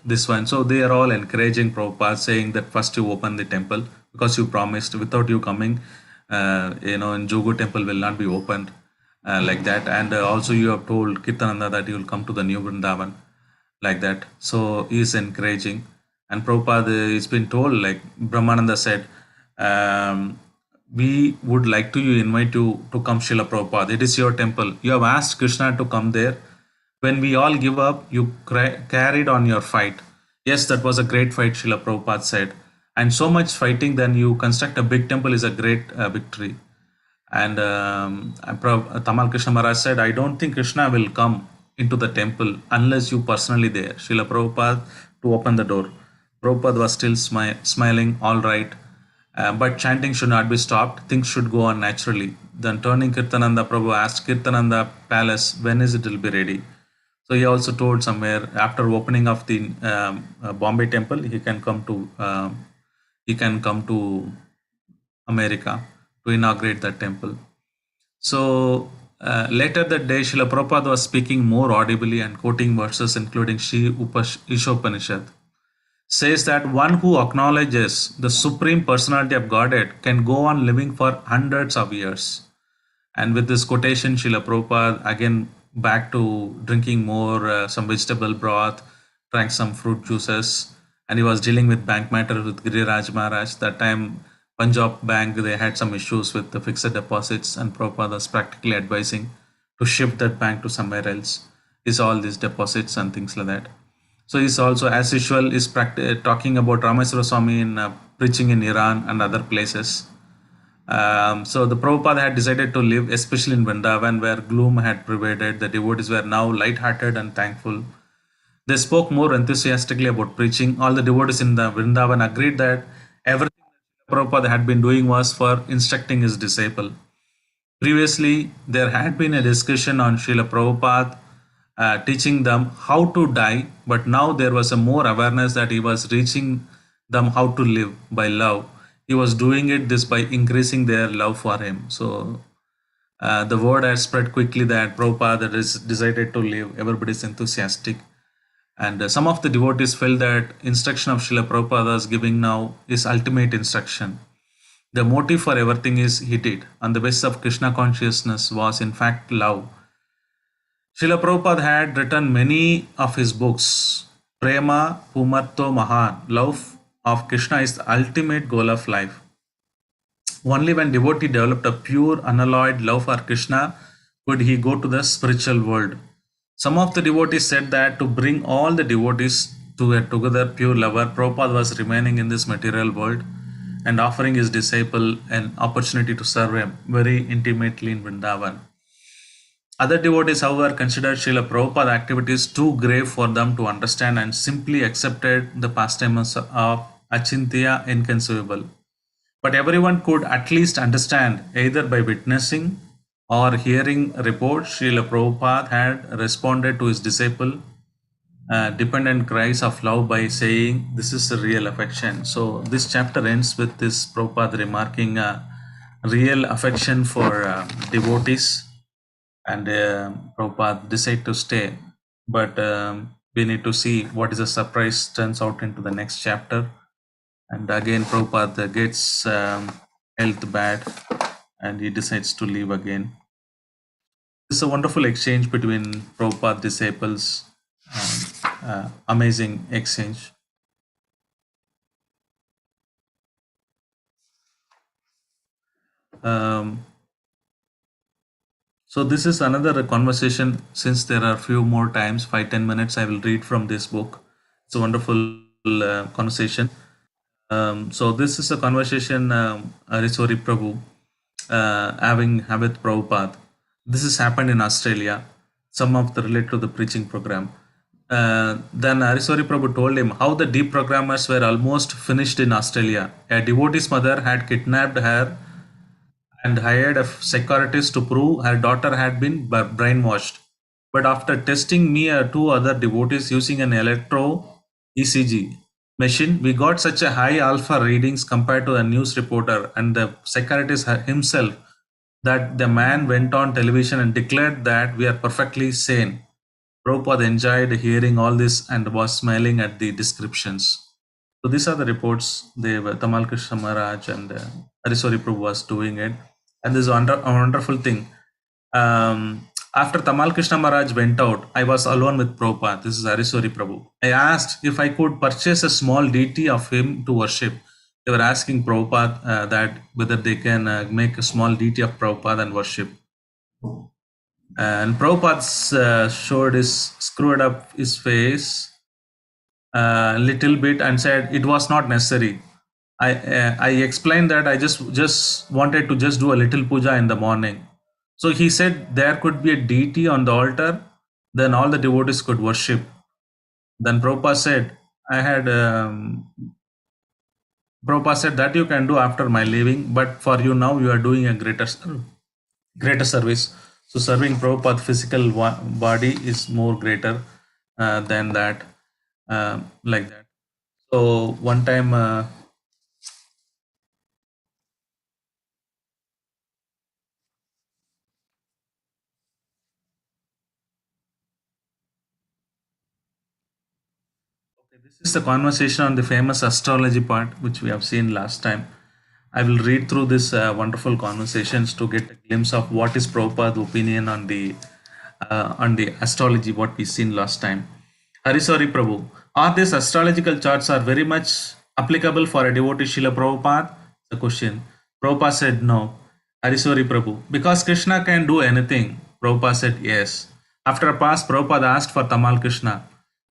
this one. So they are all encouraging Prabhupada, saying that first you open the temple because you promised. Without you coming, in Jogu temple will not be opened, like that. And also you have told Kirtananda that you will come to the new Vrindavan, like that. So he is encouraging. And Prabhupada is been told, like Brahmananda said, we would like to invite you to come, Srila Prabhupada. It is your temple. You have asked Krishna to come there. When we all give up, you carried on your fight. Yes, that was a great fight, Srila Prabhupada said. And so much fighting, then you construct a big temple is a great victory. And Tamal Krishna Maharaj said, I don't think Krishna will come into the temple unless you personally there, Srila Prabhupada, to open the door. Prabhupada was still smiling, all right. But chanting should not be stopped. Things should go on naturally. Then turning Kirtananda, Prabhu asked Kirtananda palace, when is it will be ready? So he also told somewhere after opening of the Bombay temple, he can come to America to inaugurate that temple. So later that day, Srila Prabhupada was speaking more audibly and quoting verses including Shri Ishopanishad. Says that one who acknowledges the Supreme Personality of Godhead can go on living for hundreds of years. And with this quotation, Srila Prabhupada again back to drinking more, some vegetable broth, drank some fruit juices, and he was dealing with bank matter with Giriraj Maharaj. That time, Punjab Bank, they had some issues with the fixed deposits, and Prabhupada was practically advising to shift that bank to somewhere else. Is all these deposits and things like that. So he's also, as usual, is talking about Rameswara Swami in preaching in Iran and other places. So the Prabhupada had decided to live, especially in Vrindavan, where gloom had prevailed. The devotees were now light-hearted and thankful. They spoke more enthusiastically about preaching. All the devotees in the Vrindavan agreed that everything that Prabhupada had been doing was for instructing his disciple. Previously, there had been a discussion on Srila Prabhupada teaching them how to die, but now there was a more awareness that he was teaching them how to live by love. He was doing it this by increasing their love for him. So the word has spread quickly that Prabhupada is decided to live. Everybody is enthusiastic. And some of the devotees felt that instruction of Srila Prabhupada is giving now is ultimate instruction. The motive for everything is he did. On the basis of Krishna consciousness was in fact love. Srila Prabhupada had written many of his books. Prema Pumatto Mahan, love of Krishna is the ultimate goal of life. Only when devotee developed a pure, unalloyed love for Krishna could he go to the spiritual world. Some of the devotees said that to bring all the devotees to a together pure lover, Prabhupada was remaining in this material world and offering his disciple an opportunity to serve him very intimately in Vrindavan. Other devotees, however, considered Srila Prabhupada activities too grave for them to understand and simply accepted the pastimes of Achintya, inconceivable. but everyone could at least understand either by witnessing or hearing reports. Srila Prabhupada had responded to his disciple dependent cries of love by saying, "This is the real affection." So this chapter ends with this Prabhupada remarking real affection for devotees, and Prabhupada decided to stay. But we need to see what is the surprise turns out into the next chapter. And again, Prabhupada gets health bad and he decides to leave again. It's a wonderful exchange between Prabhupada disciples, amazing exchange. So this is another conversation. Since there are few more times, 5-10 minutes, I will read from this book. It's a wonderful conversation. So this is a conversation Arisori Prabhu having with Prabhupada. This has happened in Australia. Some of the relate to the preaching program. Then Arisori Prabhu told him how the deprogrammers were almost finished in Australia. A devotee's mother had kidnapped her and hired a securitist to prove her daughter had been brainwashed. But after testing me and two other devotees using an electro ECG machine, we got such a high alpha readings compared to the news reporter and the securitist himself that the man went on television and declared that we are perfectly sane. Prabhupada enjoyed hearing all this and was smiling at the descriptions. So these are the reports. They were Tamal Krishna Maharaj and Harisori Prabhu was doing it. And this is a wonderful thing. After Tamal Krishna Maharaj went out, I was alone with Prabhupada. This is Harisori Prabhu. I asked if I could purchase a small deity of him to worship. They were asking Prabhupada that whether they can make a small deity of Prabhupada and worship. And Prabhupada screwed up his face a little bit and said it was not necessary. I explained that I just wanted to just do a little puja in the morning. So he said there could be a deity on the altar, then all the devotees could worship. Then Prabhupada said, Prabhupada said that you can do after my leaving, but for you now you are doing a greater service. So serving Prabhupada physical body is more greater than that, like that. So one time, this is the conversation on the famous astrology part, which we have seen last time. I will read through this wonderful conversations to get a glimpse of what is Prabhupada's opinion on the astrology, what we seen last time. Harisori Prabhu, are these astrological charts are very much applicable for a devotee Srila Prabhupada? The question. Prabhupada said no. Harisori Prabhu, because Krishna can do anything. Prabhupada said yes. After a pause, Prabhupada asked for Tamal Krishna.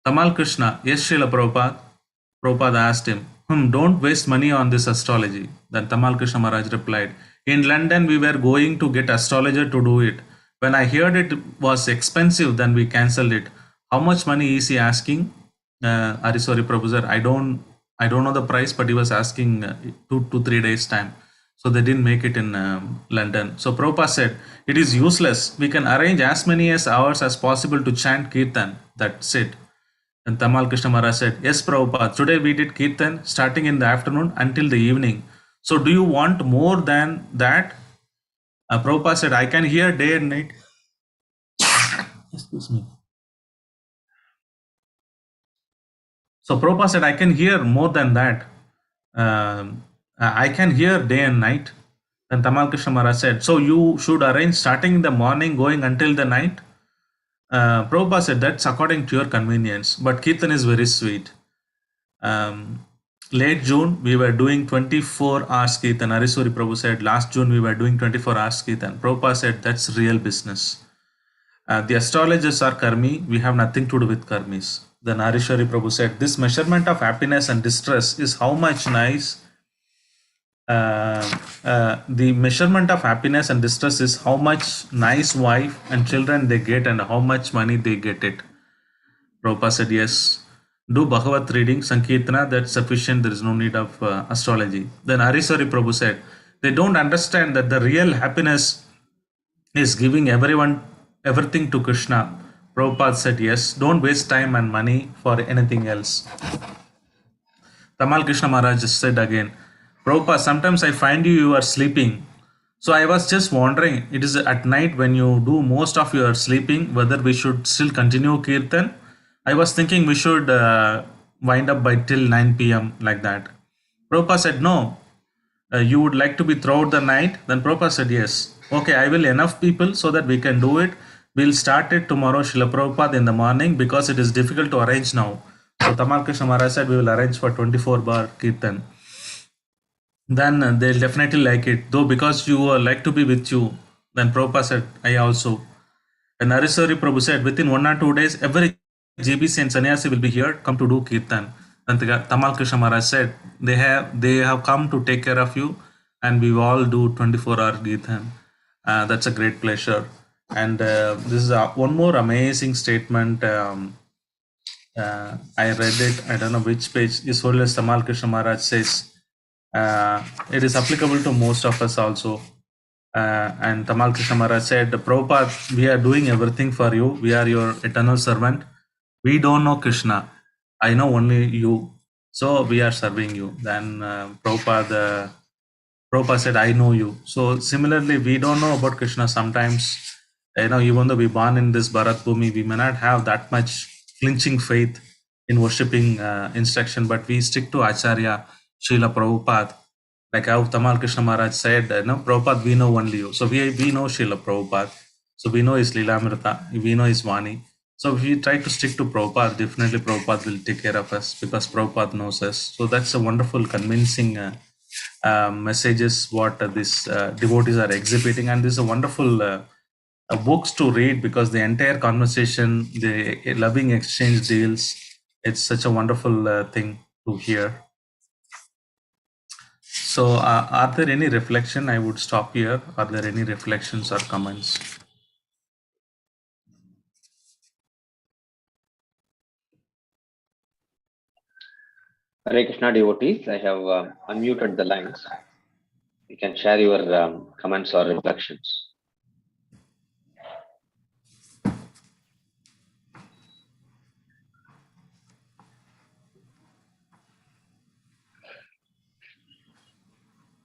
Tamal Krishna, yes Srila Prabhupada. Prabhupada asked him, don't waste money on this astrology. Then Tamal Krishna Maharaj replied, in London we were going to get astrologer to do it. When I heard it was expensive, then we cancelled it. How much money is he asking? Harisori Prabhu sir, I don't know the price, but he was asking 2 to 3 days time. So they didn't make it in London. So Prabhupada said, it is useless. We can arrange as many hours as possible to chant Kirtan. That's it. And Tamal Krishna Maharaj said, yes, Prabhupada, today we did Kirtan starting in the afternoon until the evening. So do you want more than that? Prabhupada said, I can hear day and night. Excuse me. So Prabhupada said, I can hear more than that. I can hear day and night. Then Tamal Krishna Maharaj said, so you should arrange starting in the morning, going until the night. Prabhupada said, that's according to your convenience, but Kirtan is very sweet. Late June, we were doing 24 hours Kirtan. Harisori Prabhu said, last June, we were doing 24 hours Kirtan. Prabhupada said, that's real business. The astrologers are karmi, we have nothing to do with karmis. Then Harisori Prabhu said, this measurement of happiness and distress is how much nice. The measurement of happiness and distress is how much nice wife and children they get and how much money they get it. Prabhupada said, yes. do Bhagavat reading, Sankirtana, that's sufficient. There is no need of astrology. Then Hariswari Prabhu said, they don't understand that the real happiness is giving everything to Krishna. Prabhupada said, yes, don't waste time and money for anything else. Tamal Krishna Maharaj said again, Prabhupada, sometimes I find you are sleeping. So I was just wondering, it is at night when you do most of your sleeping, whether we should still continue Kirtan. I was thinking we should wind up by till 9 p.m. like that. Prabhupada said, no, you would like to be throughout the night? Then Prabhupada said, yes. Okay, I will enough people so that we can do it. We'll start it tomorrow, Srila Prabhupada, in the morning because it is difficult to arrange now. So Tamal Krishna Maharaj said, we will arrange for 24 bar Kirtan. Then they'll definitely like it. Though because you like to be with you. Then Prabhupada said, I also. And Hariswari Prabhu said, within 1 or 2 days, every GBC and Sannyasi will be here, come to do Kirtan. And Tamal Krishna Maharaj said, they have come to take care of you, and we all do 24-hour Kirtan. That's a great pleasure. And this is one more amazing statement. I read it, I don't know which page. His Holiness Tamal Krishna Maharaj says, it is applicable to most of us also. And Tamal Krishna Maharaj said, Prabhupada, we are doing everything for you. We are your eternal servant. We don't know Krishna. I know only you. So we are serving you. Then Prabhupada said, I know you. So similarly, we don't know about Krishna sometimes. Even though we born in this Bharat Bhumi, we may not have that much flinching faith in worshipping instruction, but we stick to Acharya, Srila Prabhupada. Like how Tamal Krishna Maharaj said, Prabhupada, we know only you. So we know Srila Prabhupada. So we know his Lilamrita, we know his Vani. So if we try to stick to Prabhupada, definitely Prabhupada will take care of us because Prabhupada knows us. So that's a wonderful, convincing messages what these devotees are exhibiting. And this is a wonderful books to read because the entire conversation, the loving exchange deals, it's such a wonderful thing to hear. So are there any reflection? I would stop here. Are there any reflections or comments? Hare Krishna devotees, I have unmuted the lines. You can share your comments or reflections.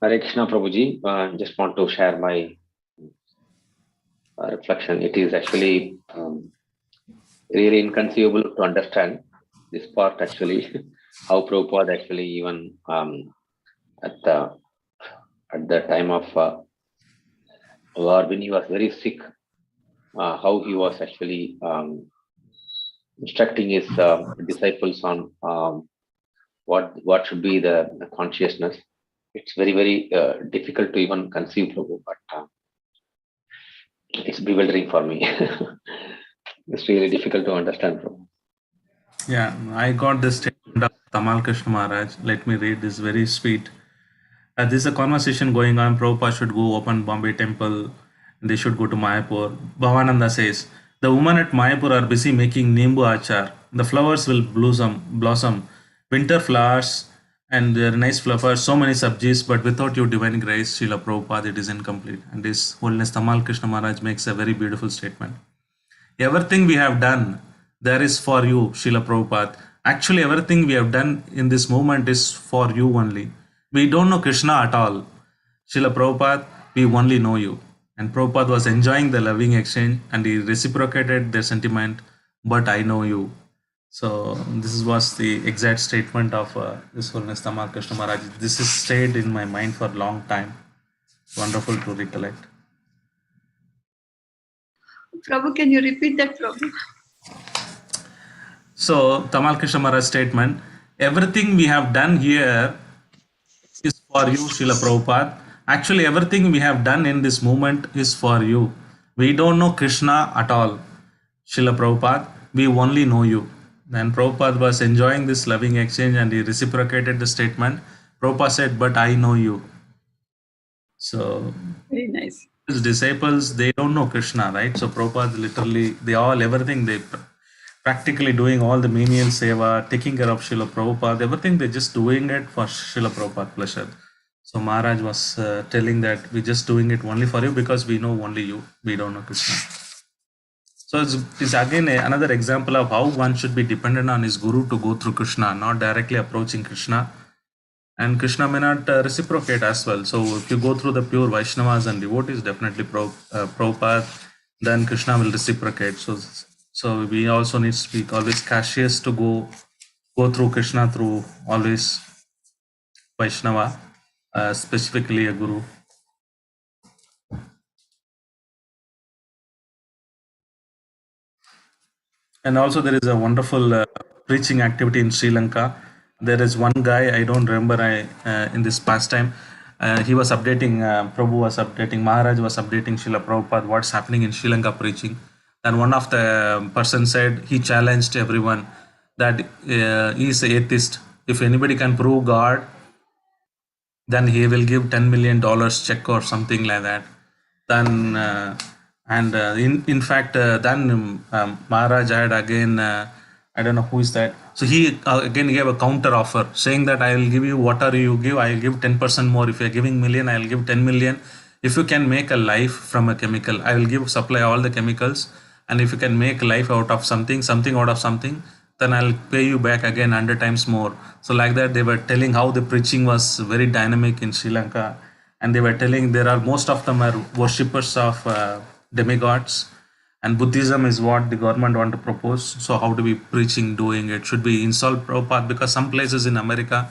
Hare Krishna Prabhuji, just want to share my reflection. It is actually really inconceivable to understand this part actually, how Prabhupada actually even at the time of war when he was very sick, how he was actually instructing his disciples on what should be the consciousness. It's very, very difficult to even conceive, Prabhu, but it's bewildering for me. It's really difficult to understand, Prabhu. Yeah, I got this statement of Tamal Krishna Maharaj. Let me read this, very sweet. This is a conversation going on. Prabhupada should go open Bombay temple. They should go to Mayapur. Bhavananda says, the women at Mayapur are busy making Nimbu Achar. The flowers will blossom. Winter flowers and they're nice flowers, so many sabjis, but without your divine grace, Srila Prabhupada, it is incomplete. And this Holiness Tamal Krishna Maharaj makes a very beautiful statement. Everything we have done, there is for you, Srila Prabhupada. Actually, everything we have done in this movement is for you only. We don't know Krishna at all. Srila Prabhupada, we only know you. And Prabhupada was enjoying the loving exchange and he reciprocated their sentiment, but I know you. So this was the exact statement of this Holiness Tamal Krishna Maharaj. This has stayed in my mind for a long time. Wonderful to recollect. Prabhu, can you repeat that, Prabhu? So Tamal Krishna Maharaj's statement, everything we have done here is for you, Srila Prabhupada. Actually, everything we have done in this movement is for you. We don't know Krishna at all, Srila Prabhupada. We only know you. Then Prabhupada was enjoying this loving exchange and he reciprocated the statement. Prabhupada said, but I know you. So Very nice. his disciples, they don't know Krishna, right? So Prabhupada literally, everything they practically doing all the menial seva, taking care of Srila Prabhupada, everything they're just doing it for Srila Prabhupada pleasure. So Maharaj was telling that we're just doing it only for you because we know only you, we don't know Krishna. So it's again another example of how one should be dependent on his guru to go through Krishna, not directly approaching Krishna. And Krishna may not reciprocate as well. So if you go through the pure Vaishnavas and devotees, definitely Prabhupada, then Krishna will reciprocate. So we also need to be always cautious to go through Krishna through always Vaishnava, specifically a guru. And also there is a wonderful preaching activity in Sri Lanka. There is one guy, I don't remember in this past time, he was updating, Prabhu was updating, Maharaj was updating Srila Prabhupada what's happening in Sri Lanka preaching. And one of the person said, he challenged everyone that he is atheist. If anybody can prove God, then he will give $10 million check or something like that. Then in fact then Maharaj had again I don't know who is that. So he again gave a counter offer saying that I will give you whatever you give, I will give 10% more. If you are giving million, I will give 10 million. If you can make a life from a chemical, I will give supply all the chemicals. And if you can make life out of something out of something, then I'll pay you back again 100 times more. So like that, they were telling how the preaching was very dynamic in Sri Lanka. And they were telling there are most of them are worshippers of demigods. And Buddhism is what the government want to propose. So how do we preaching doing it? Should we install Prabhupada? Because some places in America,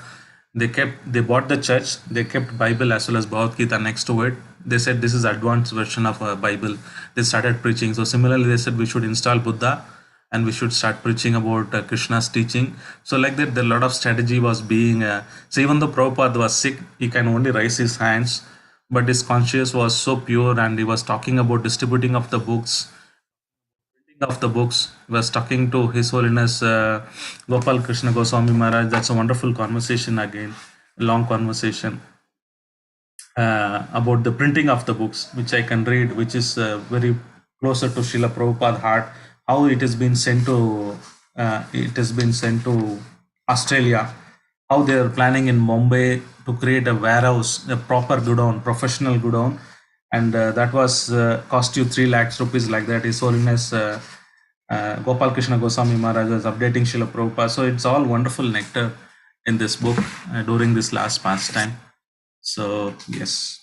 they bought the church, they kept Bible as well as Bhagavad Gita next to it. They said this is advanced version of a Bible. They started preaching. So similarly, they said we should install Buddha and we should start preaching about Krishna's teaching. So like that, a lot of strategy was being. So even though Prabhupada was sick, he can only raise his hands, but his conscience was so pure, and he was talking about distributing of the books. Was talking to His Holiness Gopal Krishna Goswami Maharaj. That's a wonderful conversation again, a long conversation about the printing of the books, which I can read, which is very closer to Srila Prabhupada heart. How it has been sent to Australia. How they are planning in Mumbai to create a warehouse, a proper godown, professional godown, and that was cost you 3 lakhs rupees like that. His Holiness Gopal Krishna Goswami Maharaj was updating Srila Prabhupada. So it's all wonderful nectar in this book during this last pastime. So yes.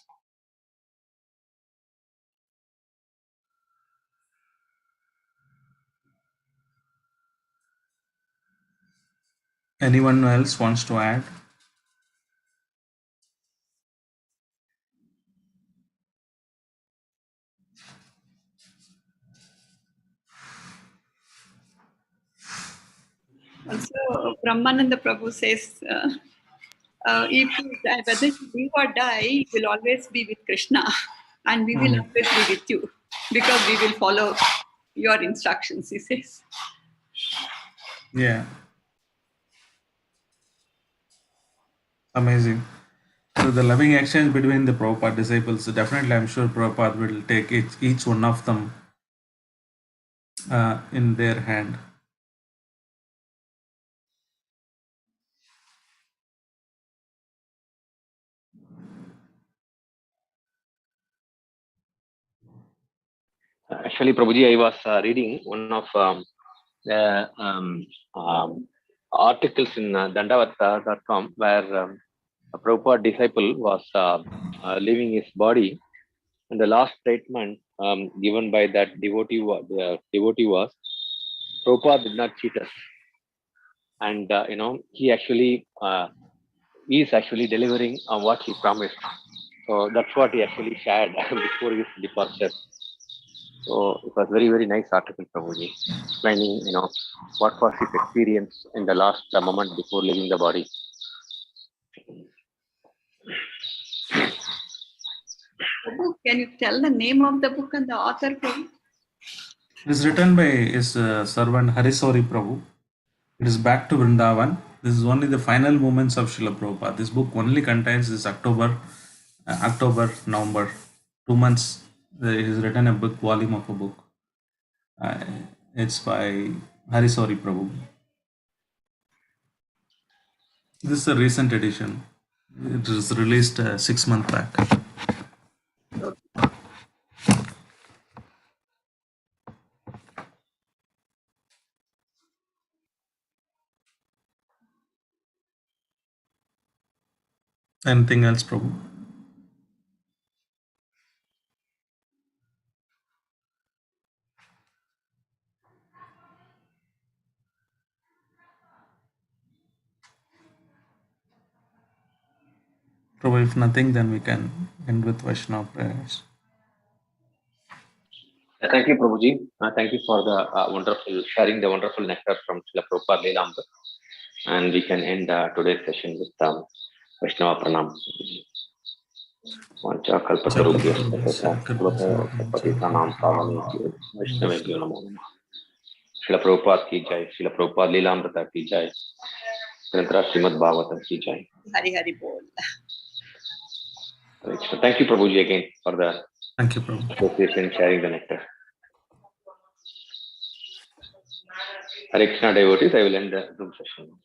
Anyone else wants to add? Also, Brahmananda Prabhu says, if you die, whether you live or die, you will always be with Krishna, and we will always be with you because we will follow your instructions, he says. Yeah. Amazing. So the loving exchange between the Prabhupada disciples, definitely I'm sure Prabhupada will take each one of them in their hand. Actually, Prabhuji, I was reading one of the articles in Dandavatta.com where a Prabhupada disciple was leaving his body, and the last statement given by that devotee was, Prabhupada did not cheat us, and he actually is actually delivering on what he promised. So that's what he actually shared before his departure. So it was very, very nice article, Prabhuji, explaining, what was his experience in the last moment before leaving the body. Prabhu, can you tell the name of the book and the author, Prabhu? It is written by his servant Harisori Prabhu. It is back to Vrindavan. This is only the final moments of Srila Prabhupada. This book only contains this October, November, 2 months. He has written a book, volume of a book. It's by Hari sorry, Prabhu. This is a recent edition. It was released 6 months back. Anything else, Prabhu? Prabhu, if nothing, then we can end with Vaishnava prayers. Thank you, Prabhuji. Thank you for the wonderful sharing the wonderful nectar from Srila Prabhupada Leelamrita. And we can end today's session with Vaishnava Pranam. Vancha kalpatarubhya Pranam Pavanebhyo Vaishnavebhyo Namo Namah. Srila Prabhupada ki jai, Srila Prabhupada Leelamrita ki jai, Granthra Srimad Bhagavatam ki jai. Hari Hari Bol. Thank you, Prabhuji, again for the Thank you, Prabhu. association sharing the nectar. Hare Krishna devotees, I will end the Zoom session.